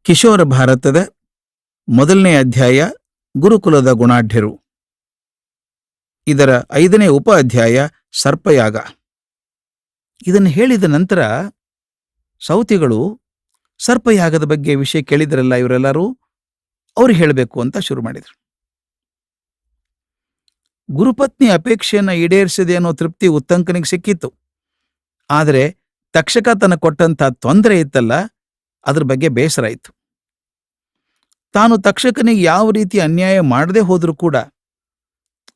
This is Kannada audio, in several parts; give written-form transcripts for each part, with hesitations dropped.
ಕಿಶೋರ ಭಾರತದ ಮೊದಲನೇ ಅಧ್ಯಾಯ ಗುರುಕುಲದ ಗುಣಾಢ್ಯರು. ಇದರ 5ನೇ ಉಪ ಅಧ್ಯಾಯ ಸರ್ಪಯಾಗ. ಇದನ್ನು ಹೇಳಿದ ನಂತರ ಸೌತಿಗಳು ಸರ್ಪಯಾಗದ ಬಗ್ಗೆ ವಿಷಯ ಕೇಳಿದ್ರಲ್ಲ ಇವರೆಲ್ಲರೂ, ಅವ್ರು ಹೇಳಬೇಕು ಅಂತ ಶುರು ಮಾಡಿದರು. ಗುರುಪತ್ನಿ ಅಪೇಕ್ಷೆಯನ್ನು ಈಡೇರಿಸಿದೆ ಅನ್ನೋ ತೃಪ್ತಿ ಉತ್ತಂಕನಿಗೆ ಸಿಕ್ಕಿತ್ತು. ಆದರೆ ತಕ್ಷಕ ತನ್ನ ಕೊಟ್ಟಂಥ ತೊಂದರೆ ಇತ್ತಲ್ಲ, ಅದ್ರ ಬಗ್ಗೆ ಬೇಸರ ಇತ್ತು. ತಾನು ತಕ್ಷಕನಿಗೆ ಯಾವ ರೀತಿ ಅನ್ಯಾಯ ಮಾಡದೆ ಹೋದರೂ ಕೂಡ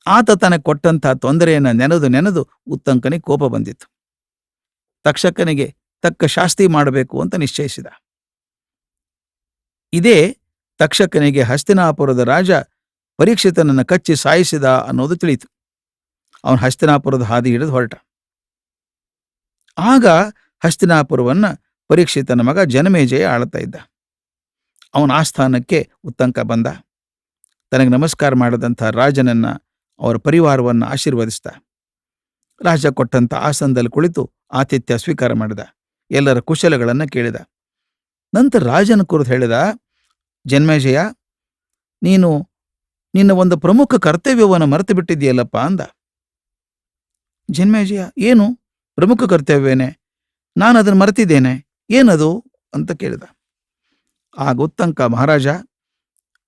ಆತ ತನಗೆ ಕೊಟ್ಟಂಥ ತೊಂದರೆಯನ್ನು ನೆನೆದು ಉತ್ತಂಕನಿಗೆ ಕೋಪ ಬಂದಿತ್ತು. ತಕ್ಷಕನಿಗೆ ತಕ್ಕ ಶಾಸ್ತಿ ಮಾಡಬೇಕು ಅಂತ ನಿಶ್ಚಯಿಸಿದ. ಇದೇ ತಕ್ಷಕನಿಗೆ ಹಸ್ತಿನಾಪುರದ ರಾಜ ಪರೀಕ್ಷಿತನನ್ನು ಕಚ್ಚಿ ಸಾಯಿಸಿದ ಅನ್ನೋದು ತಿಳಿಯಿತು. ಅವನು ಹಸ್ತಿನಾಪುರದ ಹಾದಿ ಹಿಡಿದು ಹೊರಟ. ಆಗ ಹಸ್ತಿನಾಪುರವನ್ನ ಪರೀಕ್ಷಿತನ ಮಗ ಜನಮೇಜಯ ಆಳ್ತಾ ಇದ್ದ. ಅವನ ಆಸ್ಥಾನಕ್ಕೆ ಉತ್ತಂಕ ಬಂದ. ತನಗೆ ನಮಸ್ಕಾರ ಮಾಡದಂಥ ರಾಜನನ್ನ, ಅವರ ಪರಿವಾರವನ್ನು ಆಶೀರ್ವದಿಸಿದ. ರಾಜ ಕೊಟ್ಟಂಥ ಆಸನದಲ್ಲಿ ಕುಳಿತು ಆತಿಥ್ಯ ಸ್ವೀಕಾರ ಮಾಡಿದ. ಎಲ್ಲರ ಕುಶಲಗಳನ್ನು ಕೇಳಿದ. ನಂತರ ರಾಜನ ಕುರಿತು ಹೇಳಿದ, ಜನ್ಮೇಜಯ, ನೀನು ನಿನ್ನ ಒಂದು ಪ್ರಮುಖ ಕರ್ತವ್ಯವನ್ನು ಮರೆತು ಬಿಟ್ಟಿದ್ದೀಯಲ್ಲಪ್ಪ ಅಂದ. ಜನ್ಮೇಜಯ, ಏನು ಪ್ರಮುಖ ಕರ್ತವ್ಯವೇನೆ? ನಾನು ಅದನ್ನು ಮರೆತಿದ್ದೇನೆ, ಏನದು ಅಂತ ಕೇಳಿದ. ಆಗ ಉತ್ತಂಕ, ಮಹಾರಾಜ,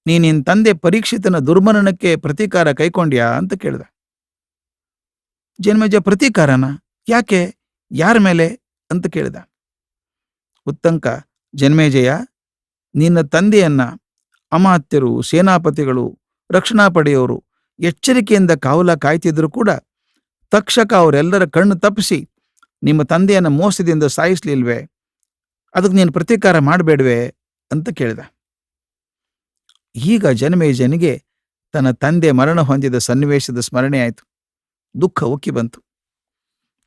ನಿನ್ನ ತಂದೆ ಪರೀಕ್ಷಿತನ ದುರ್ಮರಣಕ್ಕೆ ಪ್ರತೀಕಾರ ಕೈಕೊಂಡ್ಯಾ ಅಂತ ಕೇಳಿದ. ಜನ್ಮೇಜಯ, ಪ್ರತೀಕಾರನ? ಯಾಕೆ, ಯಾರ ಮೇಲೆ ಅಂತ ಕೇಳಿದ. ಉತ್ತಂಕ, ಜನ್ಮೇಜಯ, ನಿನ್ನ ತಂದೆಯನ್ನ ಅಮಾತ್ಯರು, ಸೇನಾಪತಿಗಳು, ರಕ್ಷಣಾ ಪಡೆಯೋರು ಎಚ್ಚರಿಕೆಯಿಂದ ಕಾವಲ ಕಾಯ್ತಿದ್ರು ಕೂಡ ತಕ್ಷಕ ಅವರೆಲ್ಲರ ಕಣ್ಣು ತಪ್ಪಿಸಿ ನಿಮ್ಮ ತಂದೆಯನ್ನು ಮೋಸದಿಂದ ಸಾಯಿಸ್ಲಿಲ್ವೇ? ಅದಕ್ಕೆ ನೀನು ಪ್ರತೀಕಾರ ಮಾಡಬೇಡ್ವೆ ಅಂತ ಕೇಳಿದ. ಈಗ ಜನಮೇಜನಿಗೆ ತನ್ನ ತಂದೆ ಮರಣ ಹೊಂದಿದ ಸನ್ನಿವೇಶದ ಸ್ಮರಣೆ ಆಯಿತು. ದುಃಖ ಉಕ್ಕಿ ಬಂತು.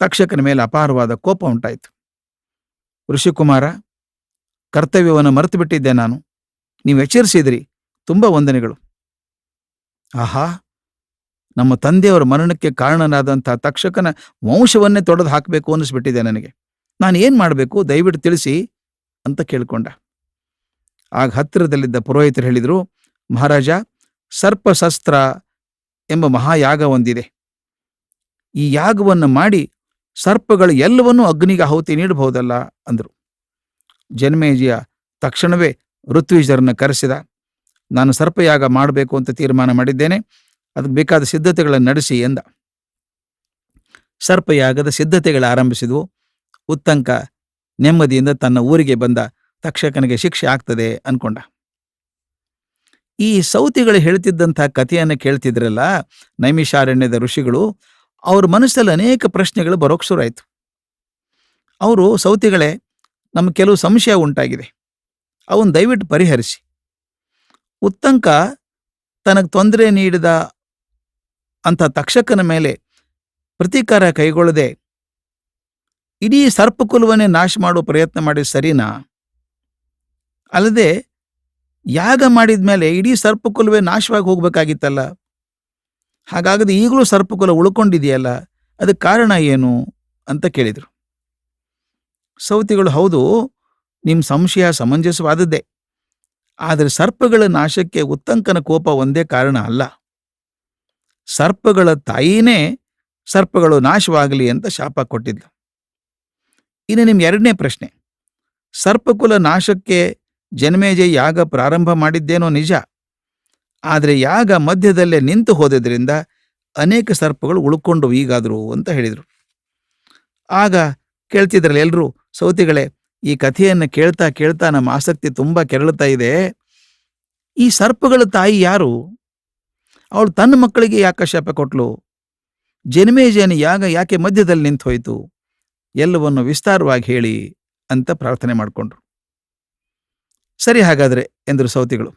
ತಕ್ಷಕನ ಮೇಲೆ ಅಪಾರವಾದ ಕೋಪ ಉಂಟಾಯಿತು. ಋಷಿಕುಮಾರ, ಕರ್ತವ್ಯವನ್ನು ಮರೆತು ಬಿಟ್ಟಿದ್ದೆ ನಾನು. ನೀವು ಎಚ್ಚರಿಸಿದ್ರಿ, ತುಂಬ ವಂದನೆಗಳು. ಆಹಾ, ನಮ್ಮ ತಂದೆಯವರ ಮರಣಕ್ಕೆ ಕಾರಣನಾದಂಥ ತಕ್ಷಕನ ವಂಶವನ್ನೇ ತೊಡೆದು ಹಾಕಬೇಕು ಅನ್ನಿಸ್ಬಿಟ್ಟಿದೆ ನನಗೆ. ನಾನು ಏನು ಮಾಡಬೇಕು, ದಯವಿಟ್ಟು ತಿಳಿಸಿ ಅಂತ ಕೇಳಿಕೊಂಡ. ಆಗ ಹತ್ತಿರದಲ್ಲಿದ್ದ ಪುರೋಹಿತರು ಹೇಳಿದರು, ಮಹಾರಾಜ, ಸರ್ಪಶಸ್ತ್ರ ಎಂಬ ಮಹಾಯಾಗ ಒಂದಿದೆ. ಈ ಯಾಗವನ್ನು ಮಾಡಿ ಸರ್ಪಗಳು ಎಲ್ಲವನ್ನೂ ಅಗ್ನಿಗೆ ಆಹುತಿ ನೀಡಬಹುದಲ್ಲ ಅಂದರು. ಜನ್ಮೇಜಯ ತಕ್ಷಣವೇ ಋತ್ವಿಜರನ್ನು ಕರೆಸಿದ. ನಾನು ಸರ್ಪಯಾಗ ಮಾಡಬೇಕು ಅಂತ ತೀರ್ಮಾನ ಮಾಡಿದ್ದೇನೆ, ಅದಕ್ಕೆ ಬೇಕಾದ ಸಿದ್ಧತೆಗಳನ್ನು ನಡೆಸಿ ಎಂದ. ಸರ್ಪಯಾಗದ ಸಿದ್ಧತೆಗಳು ಆರಂಭಿಸಿದವು. ಉತ್ತಂಕ ನೆಮ್ಮದಿಯಿಂದ ತನ್ನ ಊರಿಗೆ ಬಂದ. ತಕ್ಷಕನಿಗೆ ಶಿಕ್ಷೆ ಆಗ್ತದೆ ಅನ್ಕೊಂಡ. ಈ ಸೌತಿಗಳು ಹೇಳ್ತಿದ್ದಂಥ ಕಥೆಯನ್ನು ಕೇಳ್ತಿದ್ರಲ್ಲ ನೈಮಿಷಾರಣ್ಯದ ಋಷಿಗಳು, ಅವ್ರ ಮನಸ್ಸಲ್ಲಿ ಅನೇಕ ಪ್ರಶ್ನೆಗಳು ಬರೋಕ್ ಶುರುವಾಯಿತು. ಅವರು, ಸೌತಿಗಳೇ, ನಮ್ಗೆ ಕೆಲವು ಸಂಶಯ ಉಂಟಾಗಿದೆ, ಅವನ್ ದಯವಿಟ್ಟು ಪರಿಹರಿಸಿ. ಉತ್ತಂಕ ತನಗೆ ತೊಂದರೆ ನೀಡಿದ ಅಂಥ ತಕ್ಷಕನ ಮೇಲೆ ಪ್ರತೀಕಾರ ಕೈಗೊಳ್ಳದೆ ಇಡೀ ಸರ್ಪಕುಲವನ್ನೇ ನಾಶ ಮಾಡುವ ಪ್ರಯತ್ನ ಮಾಡಿ ಸರಿನಾ? ಅಲ್ಲದೆ ಯಾಗ ಮಾಡಿದ ಮೇಲೆ ಇಡೀ ಸರ್ಪಕುಲವೇ ನಾಶವಾಗಿ ಹೋಗ್ಬೇಕಾಗಿತ್ತಲ್ಲ. ಹಾಗಾಗದೆ ಈಗಲೂ ಸರ್ಪಕುಲ ಉಳ್ಕೊಂಡಿದೆಯಲ್ಲ, ಅದಕ್ಕೆ ಕಾರಣ ಏನು ಅಂತ ಕೇಳಿದರು. ಸೌತಿಗಳು, ಹೌದು, ನಿಮ್ಮ ಸಂಶಯ ಸಮಂಜಸವಾದದ್ದೇ. ಆದರೆ ಸರ್ಪಗಳ ನಾಶಕ್ಕೆ ಉತ್ತಂಕನ ಕೋಪ ಒಂದೇ ಕಾರಣ ಅಲ್ಲ. ಸರ್ಪಗಳ ತಾಯಿನೇ ಸರ್ಪಗಳು ನಾಶವಾಗಲಿ ಅಂತ ಶಾಪ ಕೊಟ್ಟಿದ್ಲು. ಇನ್ನು ನಿಮ್ಮ 2ನೇ ಪ್ರಶ್ನೆ, ಸರ್ಪಕುಲ ನಾಶಕ್ಕೆ ಜನಮೇಜಯ ಯಾಗ ಪ್ರಾರಂಭ ಮಾಡಿದ್ದೇನೋ ನಿಜ, ಆದರೆ ಯಾಗ ಮಧ್ಯದಲ್ಲೇ ನಿಂತು ಹೋದ್ರಿಂದ ಅನೇಕ ಸರ್ಪಗಳು ಉಳ್ಕೊಂಡವು ಈಗಾದರೂ ಅಂತ ಹೇಳಿದರು. ಆಗ ಕೇಳ್ತಿದ್ರಲ್ಲ ಎಲ್ಲರೂ, ಸೌತಿಗಳೇ, ಈ ಕಥೆಯನ್ನು ಕೇಳ್ತಾ ಕೇಳ್ತಾ ನಮ್ಮ ಆಸಕ್ತಿ ತುಂಬ ಕೆರಳುತ್ತಾ ಇದೆ. ಈ ಸರ್ಪಗಳ ತಾಯಿ ಯಾರು? ಅವಳು ತನ್ನ ಮಕ್ಕಳಿಗೆ ಯಾಕೆ ಶಾಪ ಕೊಟ್ಲು? ಜನಮೇಜಯನ ಯಾಗ ಯಾಕೆ ಮಧ್ಯದಲ್ಲಿ ನಿಂತು ಹೋಯಿತು? ಎಲ್ಲವನ್ನು ವಿಸ್ತಾರವಾಗಿ ಹೇಳಿ ಅಂತ ಪ್ರಾರ್ಥನೆ ಮಾಡಿಕೊಂಡ್ರು. ಸರಿ ಹಾಗಾದ್ರೆ ಎಂದರು ಸೌತಿಗಳು.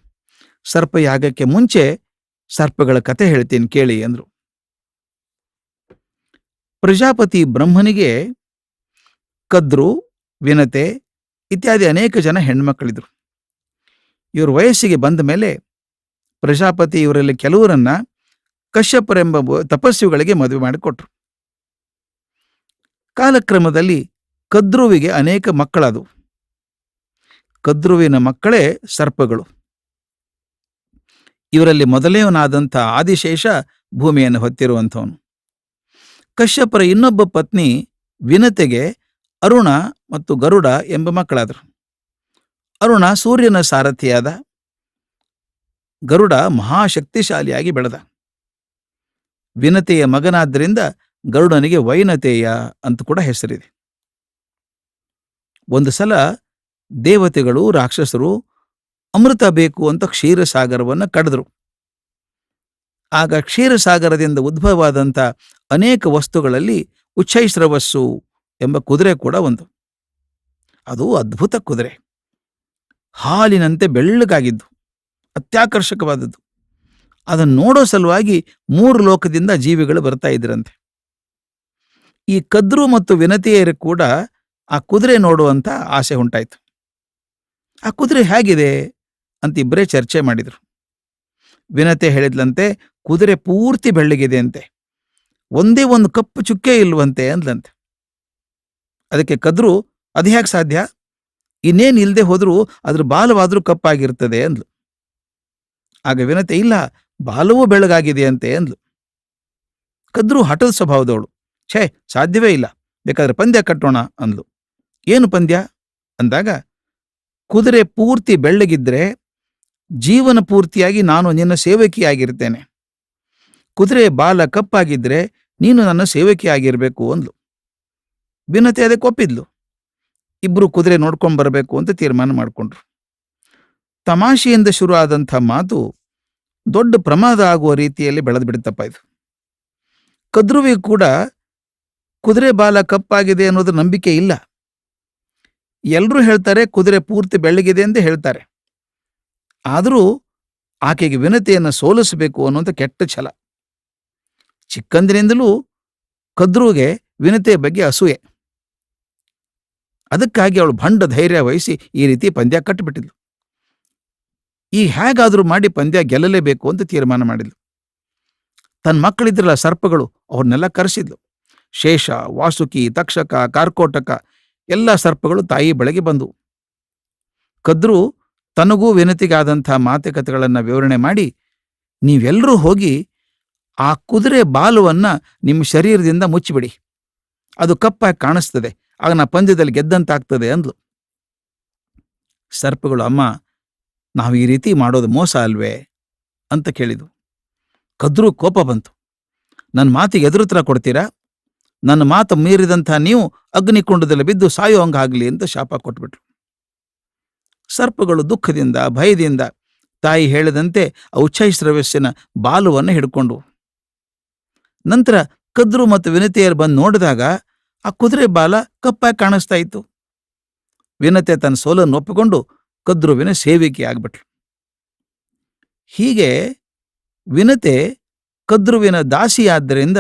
ಸರ್ಪಯಾಗಕ್ಕೆ ಮುಂಚೆ ಸರ್ಪಗಳ ಕಥೆ ಹೇಳ್ತೀನಿ ಕೇಳಿ ಎಂದರು. ಪ್ರಜಾಪತಿ ಬ್ರಹ್ಮನಿಗೆ ಕದ್ರು, ವಿನತೆ ಇತ್ಯಾದಿ ಅನೇಕ ಜನ ಹೆಣ್ಮಕ್ಕಳಿದ್ರು. ಇವರು ವಯಸ್ಸಿಗೆ ಬಂದ ಮೇಲೆ ಪ್ರಜಾಪತಿ ಇವರಲ್ಲಿ ಕೆಲವರನ್ನ ಕಶ್ಯಪರೆಂಬ ತಪಸ್ವಿಗಳಿಗೆ ಮದುವೆ ಮಾಡಿಕೊಟ್ರು. ಕಾಲಕ್ರಮದಲ್ಲಿ ಕದ್ರುವಿಗೆ ಅನೇಕ ಮಕ್ಕಳಾದವು. ಕದ್ರುವಿನ ಮಕ್ಕಳೇ ಸರ್ಪಗಳು. ಇವರಲ್ಲಿ ಮೊದಲೇವನಾದಂಥ ಆದಿಶೇಷ ಭೂಮಿಯನ್ನು ಹೊತ್ತಿರುವಂಥವನು. ಕಶ್ಯಪರ ಇನ್ನೊಬ್ಬ ಪತ್ನಿ ವಿನತೆಗೆ ಅರುಣ ಮತ್ತು ಗರುಡ ಎಂಬ ಮಕ್ಕಳಾದರು. ಅರುಣ ಸೂರ್ಯನ ಸಾರಥಿಯಾದ, ಗರುಡ ಮಹಾಶಕ್ತಿಶಾಲಿಯಾಗಿ ಬೆಳೆದ. ವಿನತೆಯ ಮಗನಾದ್ದರಿಂದ ಗರುಡನಿಗೆ ವೈನತೆಯ ಅಂತ ಕೂಡ ಹೆಸರಿದೆ. ಒಂದು ಸಲ ದೇವತೆಗಳು ರಾಕ್ಷಸರು ಅಮೃತ ಬೇಕು ಅಂತ ಕ್ಷೀರಸಾಗರವನ್ನು ಕಡಿದ್ರು. ಆಗ ಕ್ಷೀರಸಾಗರದಿಂದ ಉದ್ಭವವಾದಂಥ ಅನೇಕ ವಸ್ತುಗಳಲ್ಲಿ ಉಚ್ಛೈಸ್ರವಸ್ಸು ಎಂಬ ಕುದುರೆ ಕೂಡ ಒಂದು. ಅದು ಅದ್ಭುತ ಕುದುರೆ, ಹಾಲಿನಂತೆ ಬೆಳ್ಳಗಾಗಿದ್ದು, ಅತ್ಯಾಕರ್ಷಕವಾದದ್ದು. ಅದನ್ನು ನೋಡೋ ಸಲುವಾಗಿ 3 ಲೋಕದಿಂದ ಜೀವಿಗಳು ಬರ್ತಾ ಇದ್ರಂತೆ. ಈ ಕದ್ರು ಮತ್ತು ವಿನತಿಯರು ಕೂಡ ಆ ಕುದುರೆ ನೋಡುವಂಥ ಆಸೆ ಉಂಟಾಯಿತು. ಆ ಕುದುರೆ ಹೇಗಿದೆ ಅಂತ ಇಬ್ಬರೇ ಚರ್ಚೆ ಮಾಡಿದರು. ವಿನತೆ ಹೇಳಿದ್ಲಂತೆ, ಕುದುರೆ ಪೂರ್ತಿ ಬೆಳ್ಳಗಿದೆ ಅಂತೆ, ಒಂದೇ ಒಂದು ಕಪ್ಪು ಚುಕ್ಕೆ ಇಲ್ವಂತೆ ಅಂದ್ಲಂತೆ. ಅದಕ್ಕೆ ಕದ್ರು, ಅದು ಹೇಗೆ ಸಾಧ್ಯ? ಇನ್ನೇನು ಇಲ್ಲದೆ ಹೋದರೂ ಅದ್ರ ಬಾಲವಾದರೂ ಕಪ್ಪಾಗಿರ್ತದೆ ಅಂದ್ಲು. ಆಗ ವಿನತೆ, ಇಲ್ಲ, ಬಾಲವೂ ಬೆಳಗಾಗಿದೆ ಅಂತೆ ಅಂದ್ಲು. ಕದ್ರು ಹಠದ ಸ್ವಭಾವದವಳು, ಛೇ, ಸಾಧ್ಯವೇ ಇಲ್ಲ, ಬೇಕಾದ್ರೆ ಪಂದ್ಯ ಕಟ್ಟೋಣ ಅಂದ್ಲು. ಏನು ಪಂದ್ಯ ಅಂದಾಗ, ಕುದುರೆ ಪೂರ್ತಿ ಬೆಳ್ಳಗಿದ್ರೆ ಜೀವನ ಪೂರ್ತಿಯಾಗಿ ನಾನು ನಿನ್ನ ಸೇವಕಿಯಾಗಿರ್ತೇನೆ, ಕುದುರೆ ಬಾಲ ಕಪ್ಪಾಗಿದ್ರೆ ನೀನು ನನ್ನ ಸೇವಕಿಯಾಗಿರ್ಬೇಕು ಅಂದ್ಲು. ವಿನತೆ ಅದಕ್ಕೆ ಒಪ್ಪಿದ್ಲು. ಇಬ್ರು ಕುದುರೆ ನೋಡ್ಕೊಂಡ್ ಬರಬೇಕು ಅಂತ ತೀರ್ಮಾನ ಮಾಡಿಕೊಂಡ್ರು. ತಮಾಷೆಯಿಂದ ಶುರು ಆದಂಥ ಮಾತು ದೊಡ್ಡ ಪ್ರಮಾದ ಆಗುವ ರೀತಿಯಲ್ಲಿ ಬೆಳೆದು ಬಿಡುತ್ತಪ್ಪ ಇದು. ಕದ್ರುವಿಗೆ ಕೂಡ ಕುದುರೆ ಬಾಲ ಕಪ್ಪಾಗಿದೆ ಅನ್ನೋದ್ರ ನಂಬಿಕೆ ಇಲ್ಲ. ಎಲ್ಲರೂ ಹೇಳ್ತಾರೆ ಕುದುರೆ ಪೂರ್ತಿ ಬೆಳ್ಳಗಿದೆ ಅಂತ ಹೇಳ್ತಾರೆ. ಆದರೂ ಆಕೆಗೆ ವಿನತೆಯನ್ನು ಸೋಲಿಸಬೇಕು ಅನ್ನುವಂಥ ಕೆಟ್ಟ ಛಲ. ಚಿಕ್ಕಂದಿನಿಂದಲೂ ಕದ್ರುಗೆ ವಿನತೆಯ ಬಗ್ಗೆ ಅಸೂಯೆ. ಅದಕ್ಕಾಗಿ ಅವಳು ಭಂಡ ಧೈರ್ಯ ವಹಿಸಿ ಈ ರೀತಿ ಪಂದ್ಯ ಕಟ್ಟಿಬಿಟ್ಟಿದ್ಲು. ಈ ಹೇಗಾದರೂ ಮಾಡಿ ಪಂದ್ಯ ಗೆಲ್ಲಲೇಬೇಕು ಅಂತ ತೀರ್ಮಾನ ಮಾಡಿದ್ಲು. ತನ್ನ ಮಕ್ಕಳಿದ್ರಲ್ಲ ಸರ್ಪಗಳು, ಅವ್ರನ್ನೆಲ್ಲ ಕರೆಸಿದ್ಲು. ಶೇಷ, ವಾಸುಕಿ, ತಕ್ಷಕ, ಕಾರ್ಕೋಟಕ ಎಲ್ಲ ಸರ್ಪಗಳು ತಾಯಿ ಬಳಿಗೆ ಬಂದವು. ಕದ್ರು ತನಗೂ ವಿನತಿಗಾದಂಥ ಮಾತುಕತೆಗಳನ್ನು ವಿವರಣೆ ಮಾಡಿ, ನೀವೆಲ್ಲರೂ ಹೋಗಿ ಆ ಕುದುರೆ ಬಾಲವನ್ನು ನಿಮ್ಮ ಶರೀರದಿಂದ ಮುಚ್ಚಿಬಿಡಿ, ಅದು ಕಪ್ಪಾಗಿ ಕಾಣಿಸ್ತದೆ, ಆಗ ನಾ ಪಂದ್ಯದಲ್ಲಿ ಗೆದ್ದಂತಾಗ್ತದೆ ಅಂದ್ಲು. ಸರ್ಪಗಳು, ಅಮ್ಮ, ನಾವು ಈ ರೀತಿ ಮಾಡೋದು ಮೋಸ ಅಲ್ವೇ ಅಂತ ಕೇಳಿದ್ವು. ಕದ್ರು ಕೋಪ ಬಂತು. ನನ್ನ ಮಾತಿಗೆ ಎದುರುತ್ತರ ಕೊಡ್ತೀರಾ? ನನ್ನ ಮಾತು ಮೀರಿದಂಥ ನೀವು ಅಗ್ನಿಕುಂಡದಲ್ಲಿ ಬಿದ್ದು ಸಾಯೋ ಹಂಗಾಗಲಿ ಅಂತ ಶಾಪ ಕೊಟ್ಬಿಟ್ರು. ಸರ್ಪಗಳು ದುಃಖದಿಂದ ಭಯದಿಂದ ತಾಯಿ ಹೇಳಿದಂತೆ ಉಚ್ಛೈಸ್ರವಸ್ಸಿನ ಬಾಲುವನ್ನು ಹಿಡ್ಕೊಂಡು, ನಂತರ ಕದ್ರು ಮತ್ತು ವಿನತೆಯರು ಬಂದು ನೋಡಿದಾಗ ಆ ಕುದುರೆ ಬಾಲ ಕಪ್ಪಾಗಿ ಕಾಣಿಸ್ತಾ ಇತ್ತು. ವಿನತೆ ತನ್ನ ಸೋಲನ್ನು ಒಪ್ಪಿಕೊಂಡು ಕದ್ರುವಿನ ಸೇವಿಕೆ ಆಗ್ಬಿಟ್ಲು. ಹೀಗೆ ವಿನತೆ ಕದ್ರುವಿನ ದಾಸಿಯಾದ್ದರಿಂದ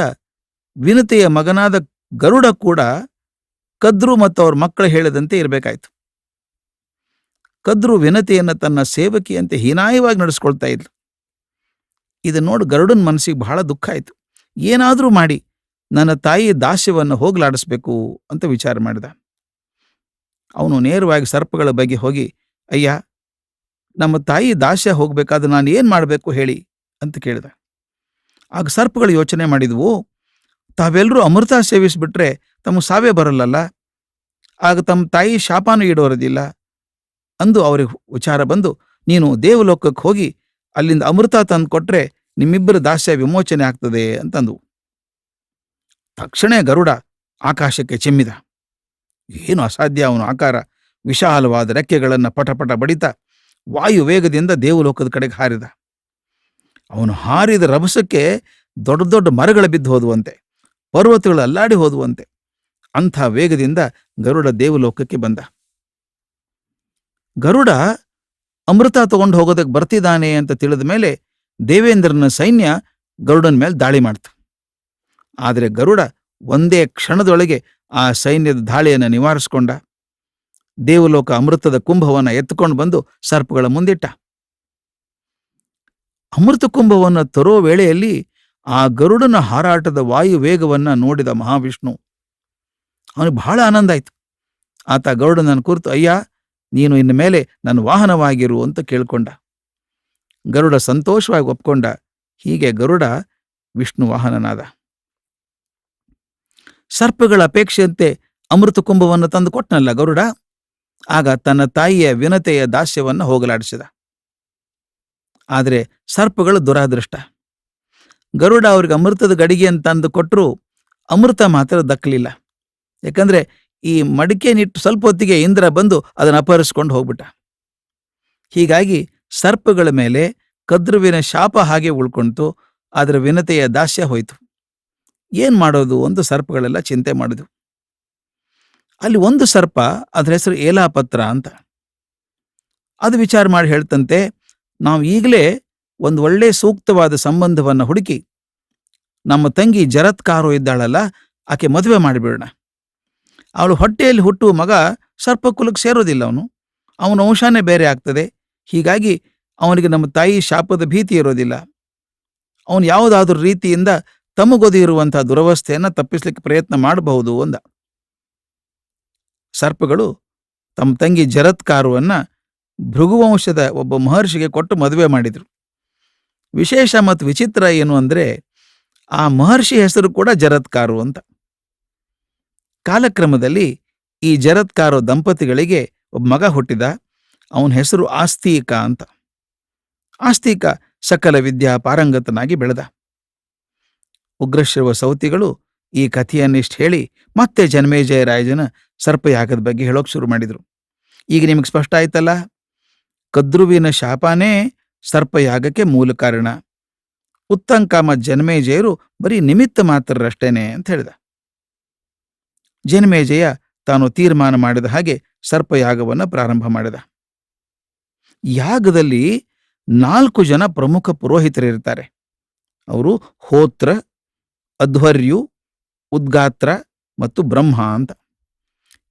ವಿನತೆಯ ಮಗನಾದ ಗರುಡ ಕೂಡ ಕದ್ರು ಮತ್ತು ಅವ್ರ ಮಕ್ಕಳು ಹೇಳಿದಂತೆ ಇರಬೇಕಾಯ್ತು. ಕದ್ರು ವಿನತೆಯನ್ನು ತನ್ನ ಸೇವಕಿಯಂತೆ ಹೀನಾಯವಾಗಿ ನಡೆಸ್ಕೊಳ್ತಾ ಇದ್ಲು. ಇದನ್ನು ನೋಡಿ ಗರುಡನ ಮನಸ್ಸಿಗೆ ಬಹಳ ದುಃಖ ಆಯಿತು. ಏನಾದರೂ ಮಾಡಿ ನನ್ನ ತಾಯಿ ದಾಸ್ಯವನ್ನು ಹೋಗಲಾಡಿಸ್ಬೇಕು ಅಂತ ವಿಚಾರ ಮಾಡಿದ. ಅವನು ನೇರವಾಗಿ ಸರ್ಪಗಳ ಬಗ್ಗೆ ಹೋಗಿ, ಅಯ್ಯ, ನಮ್ಮ ತಾಯಿ ದಾಸ್ಯ ಹೋಗ್ಬೇಕಾದ್ರೆ ನಾನು ಏನು ಮಾಡಬೇಕು ಹೇಳಿ ಅಂತ ಕೇಳಿದ. ಆಗ ಸರ್ಪಗಳು ಯೋಚನೆ ಮಾಡಿದ್ವು, ತಾವೆಲ್ಲರೂ ಅಮೃತ ಸೇವಿಸಿಬಿಟ್ರೆ ತಮ್ಮ ಸಾವೇ ಬರಲ್ಲಲ್ಲ, ಆಗ ತಮ್ಮ ತಾಯಿ ಶಾಪಾನು ಇಡೋರದಿಲ್ಲ ಅಂದು ಅವ್ರಿಗೆ ವಿಚಾರ ಬಂದು, ನೀನು ದೇವಲೋಕಕ್ಕೆ ಹೋಗಿ ಅಲ್ಲಿಂದ ಅಮೃತ ತಂದು ಕೊಟ್ರೆ ನಿಮ್ಮಿಬ್ಬರ ದಾಸ್ಯ ವಿಮೋಚನೆ ಆಗ್ತದೆ ಅಂತಂದು. ತಕ್ಷಣ ಗರುಡ ಆಕಾಶಕ್ಕೆ ಚಿಮ್ಮಿದ. ಏನು ಅಸಾಧ್ಯ ಅವನ ಆಕಾರ! ವಿಶಾಲವಾದ ರೆಕ್ಕೆಗಳನ್ನು ಪಟಪಟ ಬಡಿತ ವಾಯು ವೇಗದಿಂದ ದೇವಲೋಕದ ಕಡೆಗೆ ಹಾರಿದ. ಅವನು ಹಾರಿದ ರಭಸಕ್ಕೆ ದೊಡ್ಡ ದೊಡ್ಡ ಮರಗಳ ಬಿದ್ದು ಹೋದುವಂತೆ, ಪರ್ವತಗಳು ಅಲ್ಲಾಡಿ ಹೋದುವಂತೆ. ಅಂಥ ವೇಗದಿಂದ ಗರುಡ ದೇವಲೋಕಕ್ಕೆ ಬಂದ. ಗರುಡ ಅಮೃತ ತಗೊಂಡು ಹೋಗೋದಕ್ಕೆ ಬರ್ತಿದ್ದಾನೆ ಅಂತ ತಿಳಿದ ಮೇಲೆ ದೇವೇಂದ್ರನ ಸೈನ್ಯ ಗರುಡನ ಮೇಲೆ ದಾಳಿ ಮಾಡ್ತು. ಆದರೆ ಗರುಡ ಒಂದೇ ಕ್ಷಣದೊಳಗೆ ಆ ಸೈನ್ಯದ ದಾಳಿಯನ್ನು ನಿವಾರಿಸಿಕೊಂಡ. ದೇವಲೋಕ ಅಮೃತದ ಕುಂಭವನ್ನು ಎತ್ತುಕೊಂಡು ಬಂದು ಸರ್ಪಗಳ ಮುಂದಿಟ್ಟ. ಅಮೃತ ಕುಂಭವನ್ನು ತರೋ ವೇಳೆಯಲ್ಲಿ ಆ ಗರುಡನ ಹಾರಾಟದ ವಾಯು ವೇಗವನ್ನು ನೋಡಿದ ಮಹಾವಿಷ್ಣು ಅವನಿಗೆ ಬಹಳ ಆನಂದ ಆಯಿತು. ಆತ ಗರುಡನನ್ನು ಕುರಿತು, ಅಯ್ಯ, ನೀನು ಇನ್ನು ಮೇಲೆ ನನ್ನ ವಾಹನವಾಗಿರು ಅಂತ ಕೇಳ್ಕೊಂಡ. ಗರುಡ ಸಂತೋಷವಾಗಿ ಒಪ್ಕೊಂಡ. ಹೀಗೆ ಗರುಡ ವಿಷ್ಣು ವಾಹನನಾದ. ಸರ್ಪಗಳ ಅಪೇಕ್ಷೆಯಂತೆ ಅಮೃತ ಕುಂಭವನ್ನು ತಂದು ಕೊಟ್ಟನಲ್ಲ ಗರುಡ. ಆಗ ತನ್ನ ತಾಯಿಯ ವಿನತೆಯ ದಾಸ್ಯವನ್ನು ಹೋಗಲಾಡಿಸಿದ. ಆದರೆ ಸರ್ಪಗಳು ದುರಾದೃಷ್ಟ. ಗರುಡ ಅವ್ರಿಗೆ ಅಮೃತದ ಗಡಿಗೆಯನ್ನು ತಂದು ಕೊಟ್ಟರು, ಅಮೃತ ಮಾತ್ರ ದಕ್ಕಲಿಲ್ಲ. ಯಾಕಂದ್ರೆ ಈ ಮಡಿಕೆನಿಟ್ಟು ಸ್ವಲ್ಪ ಹೊತ್ತಿಗೆ ಇಂದ್ರ ಬಂದು ಅದನ್ನು ಅಪಹರಿಸ್ಕೊಂಡು ಹೋಗ್ಬಿಟ್ಟ. ಹೀಗಾಗಿ ಸರ್ಪಗಳ ಮೇಲೆ ಕದ್ರುವಿನ ಶಾಪ ಹಾಗೆ ಉಳ್ಕೊಂತು. ಅದರ ವಿನತೆಯ ದಾಸ್ಯ ಹೋಯಿತು. ಏನ್ ಮಾಡೋದು ಅಂತ ಸರ್ಪಗಳೆಲ್ಲ ಚಿಂತೆ ಮಾಡಿದ್ವು. ಅಲ್ಲಿ ಒಂದು ಸರ್ಪ, ಅದರ ಹೆಸರು ಏಲಾಪತ್ರ ಅಂತ. ಅದು ವಿಚಾರ ಮಾಡಿ ಹೇಳ್ತಂತೆ, ನಾವು ಈಗಲೇ ಒಂದು ಒಳ್ಳೆ ಸೂಕ್ತವಾದ ಸಂಬಂಧವನ್ನು ಹುಡುಕಿ ನಮ್ಮ ತಂಗಿ ಜರತ್ಕಾರು ಇದ್ದಾಳಲ್ಲ, ಆಕೆ ಮದುವೆ ಮಾಡಿಬಿಡೋಣ. ಅವಳು ಹೊಟ್ಟೆಯಲ್ಲಿ ಹುಟ್ಟುವ ಮಗ ಸರ್ಪಕುಲಕ್ಕೆ ಸೇರೋದಿಲ್ಲ. ಅವನ ವಂಶನೇ ಬೇರೆ ಆಗ್ತದೆ. ಹೀಗಾಗಿ ಅವನಿಗೆ ನಮ್ಮ ತಾಯಿ ಶಾಪದ ಭೀತಿ ಇರೋದಿಲ್ಲ. ಅವನು ಯಾವುದಾದ್ರೂ ರೀತಿಯಿಂದ ತಮಗೊದಿರುವಂತಹ ದುರವಸ್ಥೆಯನ್ನು ತಪ್ಪಿಸ್ಲಿಕ್ಕೆ ಪ್ರಯತ್ನ ಮಾಡಬಹುದು ಅಂದ. ಸರ್ಪಗಳು ತಮ್ಮ ತಂಗಿ ಜರತ್ಕಾರುವನ್ನ ಭೃಗುವಂಶದ ಒಬ್ಬ ಮಹರ್ಷಿಗೆ ಕೊಟ್ಟು ಮದುವೆ ಮಾಡಿದ್ರು. ವಿಶೇಷ ಮತ್ತು ವಿಚಿತ್ರ ಏನು ಅಂದ್ರೆ, ಆ ಮಹರ್ಷಿ ಹೆಸರು ಕೂಡ ಜರತ್ಕಾರು ಅಂತ. ಕಾಲಕ್ರಮದಲ್ಲಿ ಈ ಜರತ್ಕಾರು ದಂಪತಿಗಳಿಗೆ ಒಬ್ಬ ಮಗ ಹುಟ್ಟಿದ. ಅವನ ಹೆಸರು ಆಸ್ತಿಕ ಅಂತ. ಆಸ್ತಿಕ ಸಕಲ ವಿದ್ಯಾ ಪಾರಂಗತನಾಗಿ ಬೆಳೆದ. ಉಗ್ರಶ್ರವ ಸೌತಿಗಳು ಈ ಕಥೆಯನ್ನಿಷ್ಟು ಹೇಳಿ ಮತ್ತೆ ಜನಮೇಜಯ ರಾಯಜನ ಸರ್ಪಯಾಗದ ಬಗ್ಗೆ ಹೇಳೋಕೆ ಶುರು ಮಾಡಿದ್ರು. ಈಗ ನಿಮಗೆ ಸ್ಪಷ್ಟ ಆಯ್ತಲ್ಲ, ಕದ್ರುವಿನ ಶಾಪನೇ ಸರ್ಪಯಾಗಕ್ಕೆ ಮೂಲ ಕಾರಣ. ಉತ್ತಂಕಾಮ ಜನಮೇಜಯರು ಬರೀ ನಿಮಿತ್ತ ಮಾತ್ರರಷ್ಟೇನೆ ಅಂತ ಹೇಳಿದ. ಜನಮೇಜಯ ತಾನು ತೀರ್ಮಾನ ಮಾಡಿದ ಹಾಗೆ ಸರ್ಪಯಾಗವನ್ನು ಪ್ರಾರಂಭ ಮಾಡಿದ. ಯಾಗದಲ್ಲಿ 4 ಜನ ಪ್ರಮುಖ ಪುರೋಹಿತರಿರ್ತಾರೆ. ಅವರು ಹೋತ್ರ, ಅಧ್ವರ್ಯು, ಉದ್ಗಾತ್ರ ಮತ್ತು ಬ್ರಹ್ಮ ಅಂತ.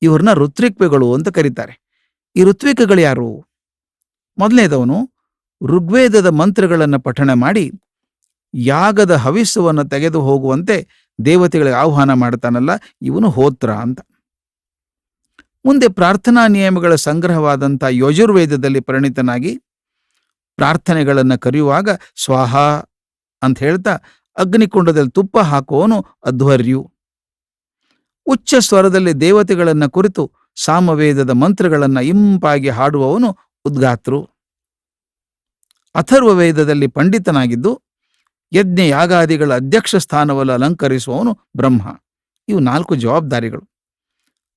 ಇವ್ರನ್ನ ಋತ್ವಿಕ್ಗಳು ಅಂತ ಕರೀತಾರೆ. ಈ ಋತ್ವಿಕಗಳು ಯಾರು? ಮೊದಲನೇದವನು ಋಗ್ವೇದದ ಮಂತ್ರಗಳನ್ನು ಪಠಣ ಮಾಡಿ ಯಾಗದ ಹವಿಸ್ಸವನ್ನು ತೆಗೆದು ಹೋಗುವಂತೆ ದೇವತೆಗಳಿಗೆ ಆಹ್ವಾನ ಮಾಡ್ತಾನಲ್ಲ, ಇವನು ಹೋತ್ರ ಅಂತ. ಮುಂದೆ ಪ್ರಾರ್ಥನಾ ನಿಯಮಗಳ ಸಂಗ್ರಹವಾದಂಥ ಯಜುರ್ವೇದದಲ್ಲಿ ಪರಿಣಿತನಾಗಿ ಪ್ರಾರ್ಥನೆಗಳನ್ನು ಕರೆಯುವಾಗ ಸ್ವಾಹ ಅಂತ ಹೇಳ್ತಾ ಅಗ್ನಿಕುಂಡದಲ್ಲಿ ತುಪ್ಪ ಹಾಕುವವನು ಅಧ್ವರ್ಯು. ಉಚ್ಚ ಸ್ವರದಲ್ಲಿ ದೇವತೆಗಳನ್ನು ಕುರಿತು ಸಾಮವೇದದ ಮಂತ್ರಗಳನ್ನು ಇಂಪಾಗಿ ಹಾಡುವವನು ಉದ್ಗಾತೃ. ಅಥರ್ವ ವೇದದಲ್ಲಿ ಪಂಡಿತನಾಗಿದ್ದು ಯಜ್ಞ ಯಾಗಾದಿಗಳ ಅಧ್ಯಕ್ಷ ಸ್ಥಾನವನ್ನು ಅಲಂಕರಿಸುವವನು ಬ್ರಹ್ಮ. ಇವು 4 ಜವಾಬ್ದಾರಿಗಳು.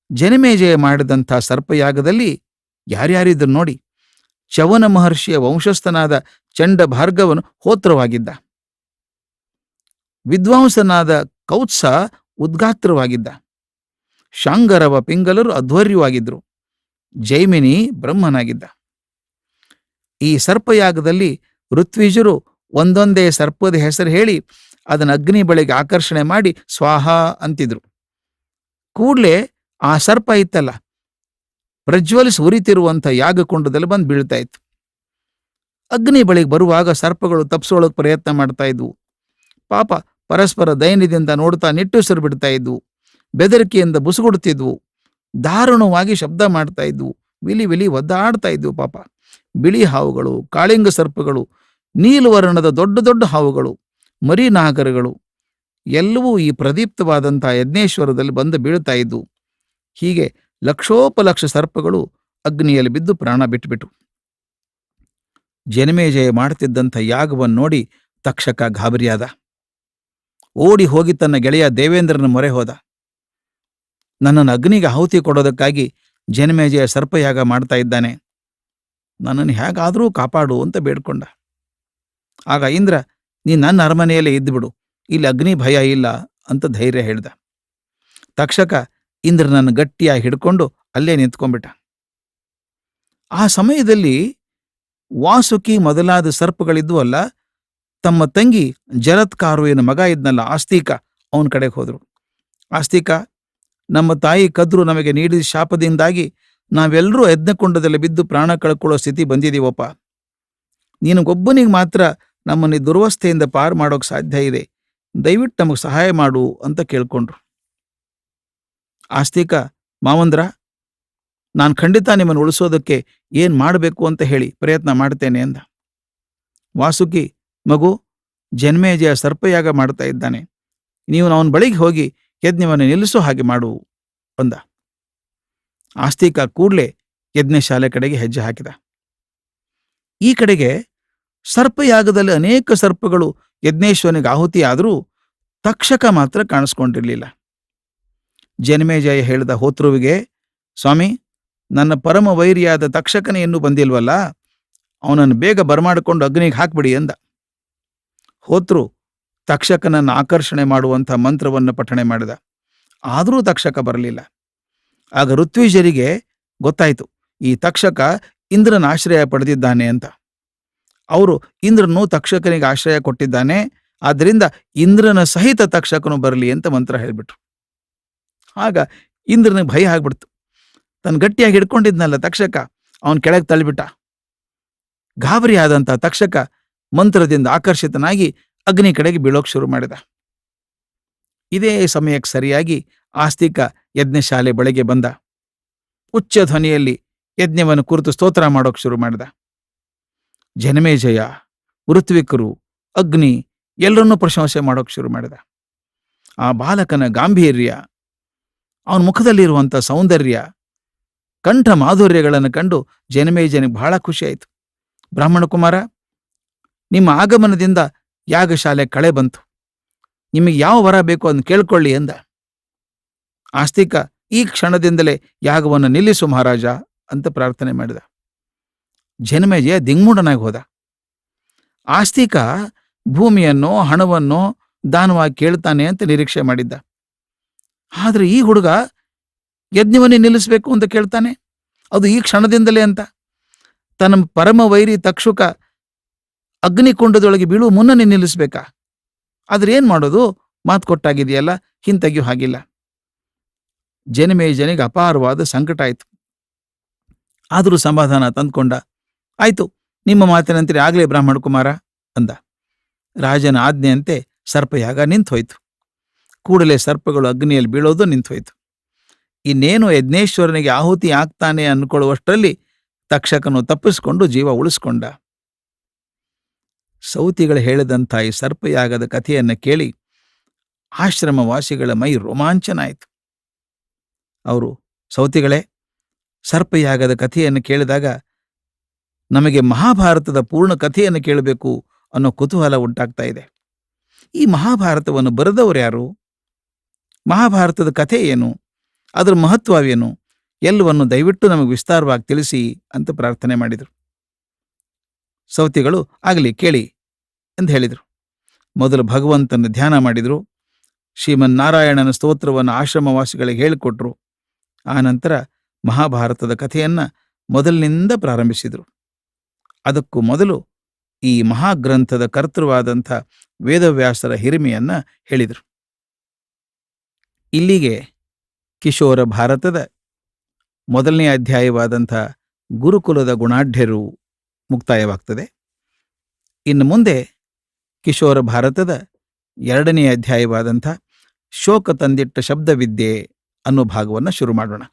ಜನಮೇಜಯ ಮಾಡಿದಂಥ ಸರ್ಪಯಾಗದಲ್ಲಿ ಯಾರ್ಯಾರಿದ್ರು ನೋಡಿ. ಚವನ ಮಹರ್ಷಿಯ ವಂಶಸ್ಥನಾದ ಚಂಡ ಭಾರ್ಗವನು ಹೋತ್ರವಾಗಿದ್ದ. ವಿದ್ವಾಂಸನಾದ ಕೌತ್ಸ ಉದ್ಗಾತ್ರವಾಗಿದ್ದ. ಶಾಂಗರವ ಪಿಂಗಲರು ಅಧ್ವರ್ಯವಾಗಿದ್ರು. ಜೈಮಿನಿ ಬ್ರಹ್ಮನಾಗಿದ್ದ. ಈ ಸರ್ಪಯಾಗದಲ್ಲಿ ಋತ್ವಿಜರು ಒಂದೊಂದೇ ಸರ್ಪದ ಹೆಸರು ಹೇಳಿ ಅದನ್ನು ಅಗ್ನಿ ಬಳಿಗೆ ಆಕರ್ಷಣೆ ಮಾಡಿ ಸ್ವಾಹ ಅಂತಿದ್ರು. ಕೂಡಲೇ ಆ ಸರ್ಪ ಇತ್ತಲ್ಲ, ಪ್ರಜ್ವಲಿಸಿ ಉರಿತಿರುವಂಥ ಯಾಗಕುಂಡದಲ್ಲಿ ಬಂದು ಬೀಳ್ತಾ ಇತ್ತು. ಅಗ್ನಿ ಬಳಿಗೆ ಬರುವಾಗ ಸರ್ಪಗಳು ತಪ್ಪಿಸೋಳಕ್ ಪ್ರಯತ್ನ ಮಾಡ್ತಾ ಇದ್ವು. ಪಾಪ ಪರಸ್ಪರ ದೈನ್ಯದಿಂದ ನೋಡ್ತಾ ನಿಟ್ಟುಸಿರು ಬಿಡ್ತಾ ಇದ್ವು. ಬೆದರಿಕೆಯಿಂದ ಬುಸುಗುಡುತ್ತಿದ್ವು. ದಾರುಣವಾಗಿ ಶಬ್ದ ಮಾಡ್ತಾ ಇದ್ವು. ವಿಲಿ ವಿಲಿ ಒದ್ದಾಡ್ತಾ ಇದ್ವು. ಪಾಪ ಬಿಳಿ ಹಾವುಗಳು, ಕಾಳಿಂಗ ಸರ್ಪಗಳು, ನೀಲವರ್ಣದ ದೊಡ್ಡ ದೊಡ್ಡ ಹಾವುಗಳು, ಮರಿನಾಗರಗಳು ಎಲ್ಲವೂ ಈ ಪ್ರದೀಪ್ತವಾದಂಥ ಯಜ್ಞೇಶ್ವರದಲ್ಲಿ ಬಂದು ಬೀಳ್ತಾ ಇದ್ವು. ಹೀಗೆ ಲಕ್ಷೋಪಲಕ್ಷ ಸರ್ಪಗಳು ಅಗ್ನಿಯಲ್ಲಿ ಬಿದ್ದು ಪ್ರಾಣ ಬಿಟ್ಟುಬಿಟ್ಟು. ಜನಮೇಜಯ ಮಾಡುತ್ತಿದ್ದಂಥ ಯಾಗವನ್ನು ನೋಡಿ ತಕ್ಷಕ ಗಾಬರಿಯಾದ. ಓಡಿ ಹೋಗಿ ತನ್ನ ಗೆಳೆಯ ದೇವೇಂದ್ರನ ಮೊರೆ ಹೋದ. ನನ್ನನ್ನು ಅಗ್ನಿಗೆ ಆಹುತಿ ಕೊಡೋದಕ್ಕಾಗಿ ಜನಮೇಜಯ ಸರ್ಪಯಾಗ ಮಾಡ್ತಾ ಇದ್ದಾನೆ, ನನ್ನನ್ನು ಹೇಗಾದರೂ ಕಾಪಾಡು ಅಂತ ಬೇಡ್ಕೊಂಡ. ಆಗ ಇಂದ್ರ, ನೀನು ನನ್ನ ಅರಮನೆಯಲ್ಲೇ ಇದ್ದುಬಿಡು, ಇಲ್ಲಿ ಅಗ್ನಿ ಭಯ ಇಲ್ಲ ಅಂತ ಧೈರ್ಯ ಹೇಳ್ದ. ತಕ್ಷಕ ಇಂದ್ರನನ್ನು ಗಟ್ಟಿಯಾಗಿ ಹಿಡ್ಕೊಂಡು ಅಲ್ಲೇ ನಿಂತ್ಕೊಂಡ್ಬಿಟ್ಟ. ಆ ಸಮಯದಲ್ಲಿ ವಾಸುಕಿ ಮೊದಲಾದ ಸರ್ಪಗಳಿದ್ವು ಅಲ್ಲ, ತಮ್ಮ ತಂಗಿ ಜರತ್ಕಾರುವಿನ ಮಗ ಇದ್ನಲ್ಲ ಆಸ್ತಿಕ, ಅವನ ಕಡೆಗೆ ಹೋದರು. ಆಸ್ತಿಕ, ನಮ್ಮ ತಾಯಿ ಕದ್ರು ನಮಗೆ ನೀಡಿದ ಶಾಪದಿಂದಾಗಿ ನಾವೆಲ್ಲರೂ ಯಜ್ಞಕುಂಡದಲ್ಲಿ ಬಿದ್ದು ಪ್ರಾಣ ಕಳ್ಕೊಳ್ಳೋ ಸ್ಥಿತಿ ಬಂದಿದ್ದೀವಪ್ಪ. ನಿನಗೊಬ್ಬನಿಗೆ ಮಾತ್ರ ನಮ್ಮನ್ನು ದುರ್ವಸ್ಥೆಯಿಂದ ಪಾರು ಮಾಡೋಕೆ ಸಾಧ್ಯ ಇದೆ, ದಯವಿಟ್ಟು ನಮಗೆ ಸಹಾಯ ಮಾಡು ಅಂತ ಕೇಳ್ಕೊಂಡ್ರು. ಆಸ್ತಿಕ, ಮಾವಂದ್ರ, ನಾನು ಖಂಡಿತ ನಿಮ್ಮನ್ನು ಉಳಿಸೋದಕ್ಕೆ ಏನು ಮಾಡಬೇಕು ಅಂತ ಹೇಳಿ ಪ್ರಯತ್ನ ಮಾಡ್ತೇನೆ ಅಂದ. ವಾಸುಕಿ, ಮಗು, ಜನ್ಮೇಜಯ ಸರ್ಪಯಾಗ ಮಾಡ್ತಾ ಇದ್ದಾನೆ, ನೀವು ಅವನ ಬಳಿಗೆ ಹೋಗಿ ಯಜ್ಞವನ್ನು ನಿಲ್ಲಿಸೋ ಹಾಗೆ ಮಾಡು ಅಂದ. ಆಸ್ತಿಕ ಕೂಡಲೇ ಯಜ್ಞಶಾಲೆ ಕಡೆಗೆ ಹೆಜ್ಜೆ ಹಾಕಿದ. ಈ ಕಡೆಗೆ ಸರ್ಪಯಾಗದಲ್ಲಿ ಅನೇಕ ಸರ್ಪಗಳು ಯಜ್ಞೇಶ್ವರನಿಗೆ ಆಹುತಿಯಾದರೂ ತಕ್ಷಕ ಮಾತ್ರ ಕಾಣಿಸ್ಕೊಂಡಿರಲಿಲ್ಲ. ಜನ್ಮೇಜಯ ಹೇಳಿದ ಹೋತೃವಿಗೆ, ಸ್ವಾಮಿ, ನನ್ನ ಪರಮ ವೈರಿಯಾದ ತಕ್ಷಕನೇ ಇನ್ನೂ ಬಂದಿಲ್ವಲ್ಲ, ಅವನನ್ನು ಬೇಗ ಬರಮಾಡಿಕೊಂಡು ಅಗ್ನಿಗೆ ಹಾಕ್ಬಿಡಿ ಎಂದ. ಹೋತೃ ತಕ್ಷಕನನ್ನು ಆಕರ್ಷಣೆ ಮಾಡುವಂಥ ಮಂತ್ರವನ್ನು ಪಠಣೆ ಮಾಡಿದ. ಆದರೂ ತಕ್ಷಕ ಬರಲಿಲ್ಲ. ಆಗ ಋತ್ವಿಜರಿಗೆ ಗೊತ್ತಾಯಿತು, ಈ ತಕ್ಷಕ ಇಂದ್ರನ ಆಶ್ರಯ ಪಡೆದಿದ್ದಾನೆ ಅಂತ. ಅವರು ಇಂದ್ರನು ತಕ್ಷಕನಿಗೆ ಆಶ್ರಯ ಕೊಟ್ಟಿದ್ದಾನೆ, ಆದ್ದರಿಂದ ಇಂದ್ರನ ಸಹಿತ ತಕ್ಷಕನು ಬರಲಿ ಅಂತ ಮಂತ್ರ ಹೇಳಿಬಿಟ್ರು. ಆಗ ಇಂದ್ರನಿಗೆ ಭಯ ಆಗ್ಬಿಡ್ತು. ತನ್ನ ಗಟ್ಟಿಯಾಗಿ ಹಿಡ್ಕೊಂಡಿದ್ನಲ್ಲ ತಕ್ಷಕ, ಅವನ್ ಕೆಳಗೆ ತಳ್ಳಿಬಿಟ್ಟ. ಗಾಬರಿ ಆದಂಥ ತಕ್ಷಕ ಮಂತ್ರದಿಂದ ಆಕರ್ಷಿತನಾಗಿ ಅಗ್ನಿ ಕಡೆಗೆ ಬೀಳೋಕ್ ಶುರು ಮಾಡಿದ. ಇದೇ ಸಮಯಕ್ಕೆ ಸರಿಯಾಗಿ ಆಸ್ತಿಕ ಯಜ್ಞಶಾಲೆ ಬಳಿಗೆ ಬಂದ. ಉಚ್ಚ ಧ್ವನಿಯಲ್ಲಿ ಯಜ್ಞವನ್ನು ಕುರಿತು ಸ್ತೋತ್ರ ಮಾಡೋಕ್ ಶುರು ಮಾಡಿದ. ಜನಮೇಜಯ, ಋತ್ವಿಕರು, ಅಗ್ನಿ ಎಲ್ಲರನ್ನೂ ಪ್ರಶಂಸೆ ಮಾಡೋಕ್ ಶುರು ಮಾಡಿದ. ಆ ಬಾಲಕನ ಗಾಂಭೀರ್ಯ, ಅವನ ಮುಖದಲ್ಲಿರುವಂಥ ಸೌಂದರ್ಯ, ಕಂಠ ಮಾಧುರ್ಯಗಳನ್ನು ಕಂಡು ಜನಮೇಜನಿಗೆ ಬಹಳ ಖುಷಿಯಾಯಿತು. ಬ್ರಾಹ್ಮಣ ಕುಮಾರ, ನಿಮ್ಮ ಆಗಮನದಿಂದ ಯಾಗಶಾಲೆ ಕಳೆ ಬಂತು, ನಿಮಗೆ ಯಾವ ವರ ಬೇಕೋ ಅದನ್ನು ಕೇಳ್ಕೊಳ್ಳಿ ಎಂದ. ಆಸ್ತಿಕ, ಈ ಕ್ಷಣದಿಂದಲೇ ಯಾಗವನ್ನು ನಿಲ್ಲಿಸು ಮಹಾರಾಜ ಅಂತ ಪ್ರಾರ್ಥನೆ ಮಾಡಿದ. ಜನಮೇಜಯ ದಿಂಗ್ಮೂಢನಾಗಿ ಹೋದ. ಆಸ್ತಿಕ ಭೂಮಿಯನ್ನೋ ಹಣವನ್ನೋ ದಾನವಾಗಿ ಕೇಳ್ತಾನೆ ಅಂತ ನಿರೀಕ್ಷೆ ಮಾಡಿದ್ದ. ಆದ್ರೆ ಈ ಹುಡುಗ ಯಜ್ಞವನ್ನೇ ನಿಲ್ಲಿಸಬೇಕು ಅಂತ ಕೇಳ್ತಾನೆ, ಅದು ಈ ಕ್ಷಣದಿಂದಲೇ ಅಂತ. ತನ್ನ ಪರಮ ವೈರಿ ತಕ್ಷುಕ ಅಗ್ನಿಕುಂಡದೊಳಗೆ ಬೀಳುವ ಮುನ್ನನೇ ನಿಲ್ಲಿಸ್ಬೇಕಾ? ಆದ್ರೆ ಏನ್ ಮಾಡೋದು, ಮಾತು ಕೊಟ್ಟಾಗಿದೆಯಲ್ಲ, ಹಿಂತೆಗೆಯೂ ಹಾಗಿಲ್ಲ. ಜನಮೇಜನಿಗೆ ಅಪಾರವಾದ ಸಂಕಟ ಆಯಿತು. ಆದರೂ ಸಮಾಧಾನ ತಂದ್ಕೊಂಡ. ಆಯ್ತು, ನಿಮ್ಮ ಮಾತಿನಂತೆ ಆಗ್ಲೇ ಬ್ರಾಹ್ಮಣ ಕುಮಾರ ಅಂದ. ರಾಜನ ಆಜ್ಞೆಯಂತೆ ಸರ್ಪಯಾಗ ನಿಂತೋಯ್ತು. ಕೂಡಲೇ ಸರ್ಪಗಳು ಅಗ್ನಿಯಲ್ಲಿ ಬೀಳೋದು ನಿಂತೋಯ್ತು. ಇನ್ನೇನು ಯಜ್ಞೇಶ್ವರನಿಗೆ ಆಹುತಿ ಆಗ್ತಾನೆ ಅನ್ಕೊಳ್ಳುವಷ್ಟರಲ್ಲಿ ತಕ್ಷಕನು ತಪ್ಪಿಸಿಕೊಂಡು ಜೀವ ಉಳಿಸ್ಕೊಂಡ. ಸೌತಿಗಳು ಹೇಳಿದಂಥ ಈ ಸರ್ಪಯಾಗದ ಕಥೆಯನ್ನು ಕೇಳಿ ಆಶ್ರಮವಾಸಿಗಳ ಮೈ ರೋಮಾಂಚನ ಆಯಿತು. ಅವರು, ಸೌತಿಗಳೇ, ಸರ್ಪಯಾಗದ ಕಥೆಯನ್ನು ಕೇಳಿದಾಗ ನಮಗೆ ಮಹಾಭಾರತದ ಪೂರ್ಣ ಕಥೆಯನ್ನು ಕೇಳಬೇಕು ಅನ್ನೋ ಕುತೂಹಲ ಉಂಟಾಗ್ತಾ ಇದೆ. ಈ ಮಹಾಭಾರತವನ್ನು ಬರೆದವರು ಯಾರು? ಮಹಾಭಾರತದ ಕಥೆ ಏನು? ಅದರ ಮಹತ್ವವೇನು? ಎಲ್ಲವನ್ನು ದಯವಿಟ್ಟು ನಮಗೆ ವಿಸ್ತಾರವಾಗಿ ತಿಳಿಸಿ ಅಂತ ಪ್ರಾರ್ಥನೆ ಮಾಡಿದರು. ಸೌತಿಗಳು ಆಗಲಿ ಕೇಳಿ ಎಂದು ಹೇಳಿದರು. ಮೊದಲು ಭಗವಂತನ ಧ್ಯಾನ ಮಾಡಿದರು. ಶ್ರೀಮನ್ನಾರಾಯಣನ ಸ್ತೋತ್ರವನ್ನು ಆಶ್ರಮವಾಸಿಗಳಿಗೆ ಹೇಳಿಕೊಟ್ರು. ಆನಂತರ ಮಹಾಭಾರತದ ಕಥೆಯನ್ನ ಮೊದಲಿನಿಂದ ಪ್ರಾರಂಭಿಸಿದರು. ಅದಕ್ಕೂ ಮೊದಲು ಈ ಮಹಾಗ್ರಂಥದ ಕರ್ತೃವಾದಂಥ ವೇದವ್ಯಾಸರ ಹಿರಿಮೆಯನ್ನ ಹೇಳಿದರು. ಇಲ್ಲಿಗೆ ಕಿಶೋರ ಭಾರತದ ಮೊದಲನೇ ಅಧ್ಯಾಯವಾದಂಥ ಗುರುಕುಲದ ಗುಣಾಢ್ಯರು ಮುಕ್ತಾಯವಾಗ್ತದೆ. ಇನ್ನು ಮುಂದೆ ಕಿಶೋರ ಭಾರತದ ಎರಡನೇ ಅಧ್ಯಾಯವಾದಂಥ ಶೋಕ ತಂದಿಟ್ಟ ಶಬ್ದವಿದ್ಯೆ ಅನ್ನೋ ಭಾಗವನ್ನು ಶುರು ಮಾಡೋಣ.